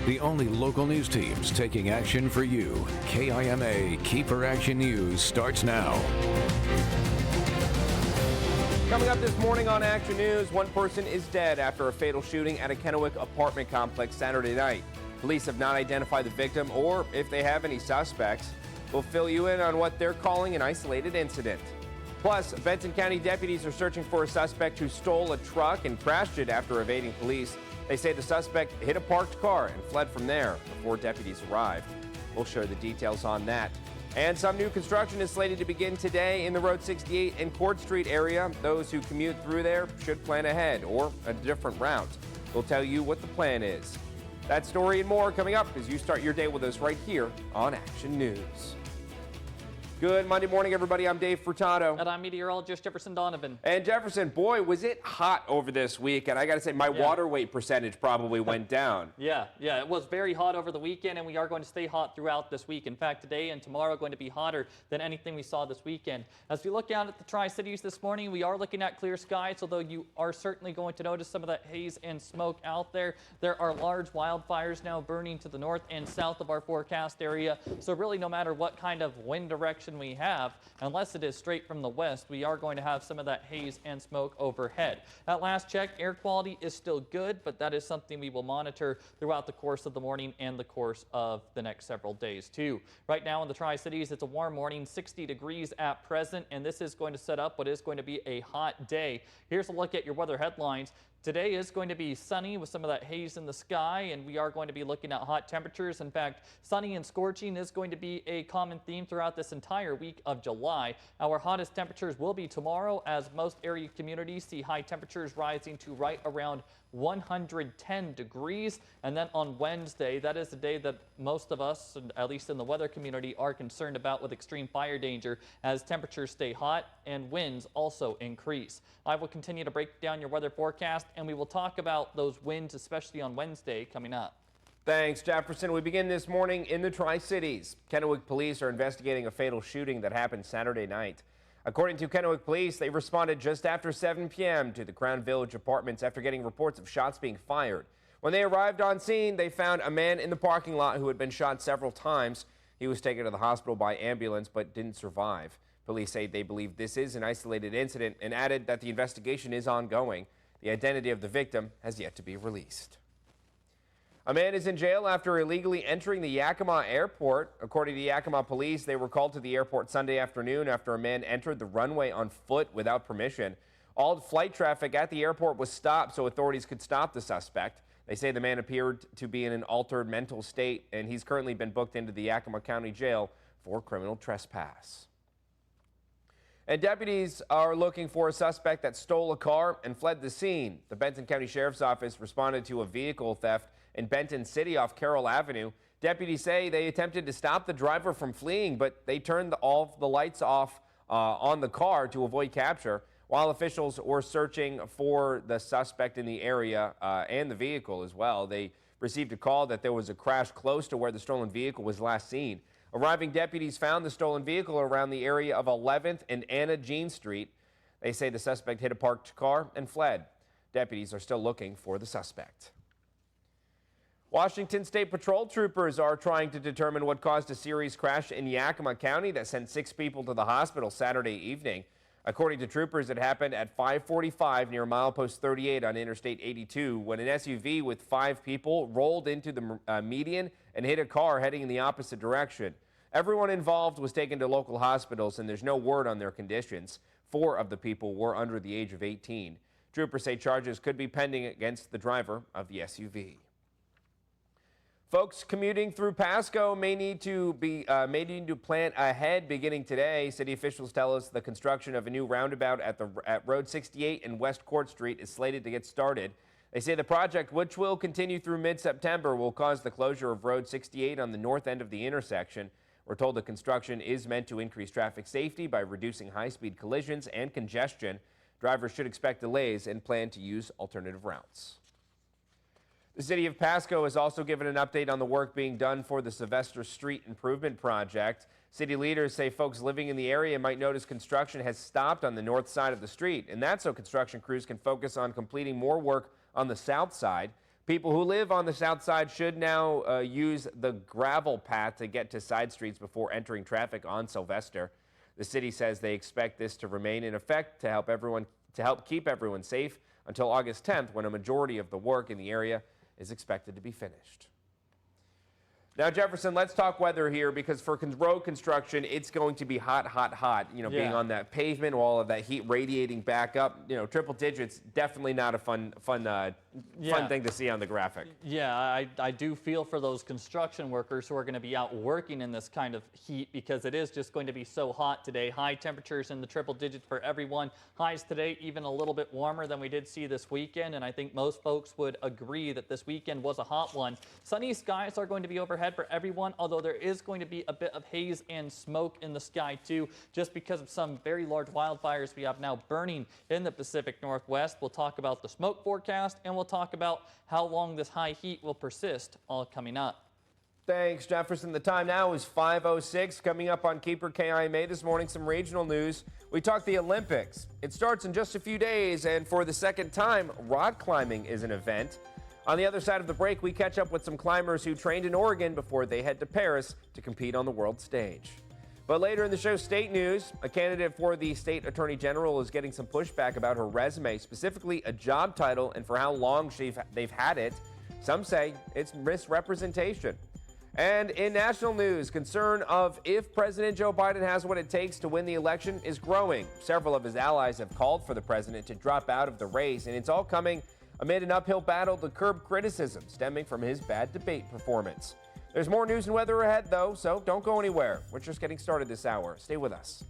The only local news teams taking action for you. KIMA KEPR Action News starts now. Coming up this morning on Action News, one person is dead after a fatal shooting at a Kennewick apartment complex Saturday night. Police have not identified the victim or if they have any suspects. We'll fill you in on what they're calling an isolated incident. Plus, Benton County deputies are searching for a suspect who stole a truck and crashed it after evading police. They say the suspect hit a parked car and fled from there before deputies arrived. We'll share the details on that. And some new construction is slated to begin today in the Road 68 and Court Street area. Those who commute through there should plan ahead or a different route. We'll tell you what the plan is. That story and more coming up as you start your day with us right here on Action News. Good Monday morning, everybody. I'm Dave Furtado. And I'm meteorologist Jefferson Donovan. And Jefferson, boy, was it hot over this week. And I got to say, my water weight percentage probably went down. Yeah, it was very hot over the weekend, and we are going to stay hot throughout this week. In fact, today and tomorrow are going to be hotter than anything we saw this weekend. As we look down at the Tri-Cities this morning, we are looking at clear skies, although you are certainly going to notice some of that haze and smoke out there. There are large wildfires now burning to the north and south of our forecast area. So really, no matter what kind of wind direction we have, unless it is straight from the west, we are going to have some of that haze and smoke overhead. At last check, air quality is still good, but that is something we will monitor throughout the course of the morning and the course of the next several days too. Right now in the Tri-Cities, it's a warm morning, 60 degrees at present, and this is going to set up what is going to be a hot day. Here's a look at your weather headlines. Today is going to be sunny with some of that haze in the sky, and we are going to be looking at hot temperatures. In fact, sunny and scorching is going to be a common theme throughout this entire week of July. Our hottest temperatures will be tomorrow, as most area communities see high temperatures rising to right around 110 degrees. And then on Wednesday, that is the day that most of us, at least in the weather community, are concerned about with extreme fire danger as temperatures stay hot and winds also increase. I will continue to break down your weather forecast, and we will talk about those winds, especially on Wednesday, coming up. Thanks, Jefferson. We begin this morning in the Tri-Cities. Kennewick police are investigating a fatal shooting that happened Saturday night. According to Kennewick police, they responded just after 7 p.m. to the Crown Village apartments after getting reports of shots being fired. When they arrived on scene, they found a man in the parking lot who had been shot several times. He was taken to the hospital by ambulance but didn't survive. Police say they believe this is an isolated incident and added that the investigation is ongoing. The identity of the victim has yet to be released. A man is in jail after illegally entering the Yakima airport. According to Yakima police, they were called to the airport Sunday afternoon after a man entered the runway on foot without permission. All flight traffic at the airport was stopped so authorities could stop the suspect. They say the man appeared to be in an altered mental state, and he's currently been booked into the Yakima County Jail for criminal trespass. And deputies are looking for a suspect that stole a car and fled the scene. The Benton County Sheriff's Office responded to a vehicle theft in Benton City off Carroll Avenue. Deputies say they attempted to stop the driver from fleeing, but they turned all the lights off on the car to avoid capture. While officials were searching for the suspect in the area and the vehicle as well, they received a call that there was a crash close to where the stolen vehicle was last seen. Arriving deputies found the stolen vehicle around the area of 11th and Anna Jean Street. They say the suspect hit a parked car and fled. Deputies are still looking for the suspect. Washington State Patrol troopers are trying to determine what caused a serious crash in Yakima County that sent 6 people to the hospital Saturday evening. According to troopers, it happened at 5:45 near milepost 38 on Interstate 82 when an SUV with 5 people rolled into the median and hit a car heading in the opposite direction. Everyone involved was taken to local hospitals, and there's no word on their conditions. 4 of the people were under the age of 18. Troopers say charges could be pending against the driver of the SUV. Folks commuting through Pasco may need to plan ahead beginning today. City officials tell us the construction of a new roundabout at Road 68 and West Court Street is slated to get started. They say the project, which will continue through mid-September, will cause the closure of Road 68 on the north end of the intersection. We're told the construction is meant to increase traffic safety by reducing high-speed collisions and congestion. Drivers should expect delays and plan to use alternative routes. The city of Pasco has also given an update on the work being done for the Sylvester Street Improvement Project. City leaders say folks living in the area might notice construction has stopped on the north side of the street, and that's so construction crews can focus on completing more work on the south side. People who live on the south side should now use the gravel path to get to side streets before entering traffic on Sylvester. The city says they expect this to remain in effect to help keep everyone safe until August 10th, when a majority of the work in the area is expected to be finished. Now, Jefferson, let's talk weather here, because for road construction, it's going to be hot, hot, hot. You know, being on that pavement, all of that heat radiating back up. You know, triple digits, definitely not a fun thing to see on the graphic. Yeah, I do feel for those construction workers who are going to be out working in this kind of heat, because it is just going to be so hot today. High temperatures in the triple digits for everyone. Highs today even a little bit warmer than we did see this weekend, and I think most folks would agree that this weekend was a hot one. Sunny skies are going to be overhead for everyone, although there is going to be a bit of haze and smoke in the sky too, just because of some very large wildfires we have now burning in the Pacific Northwest. We'll talk about the smoke forecast, and we'll talk about how long this high heat will persist, all coming up. Thanks, Jefferson. The time now is 5:06. Coming up on KEPR KIMA this morning, some regional news. We talk the Olympics. It starts in just a few days, and for the second time, rock climbing is an event. On the other side of the break, we catch up with some climbers who trained in Oregon before they head to Paris to compete on the world stage. But later in the show, state news. A candidate for the state attorney general is getting some pushback about her resume, specifically a job title and for how long they've had it. Some say it's misrepresentation. And in national news, concern of if President Joe Biden has what it takes to win the election is growing. Several of his allies have called for the president to drop out of the race, and it's all coming amid an uphill battle to curb criticism stemming from his bad debate performance. There's more news and weather ahead, though, so don't go anywhere. We're just getting started this hour. Stay with us.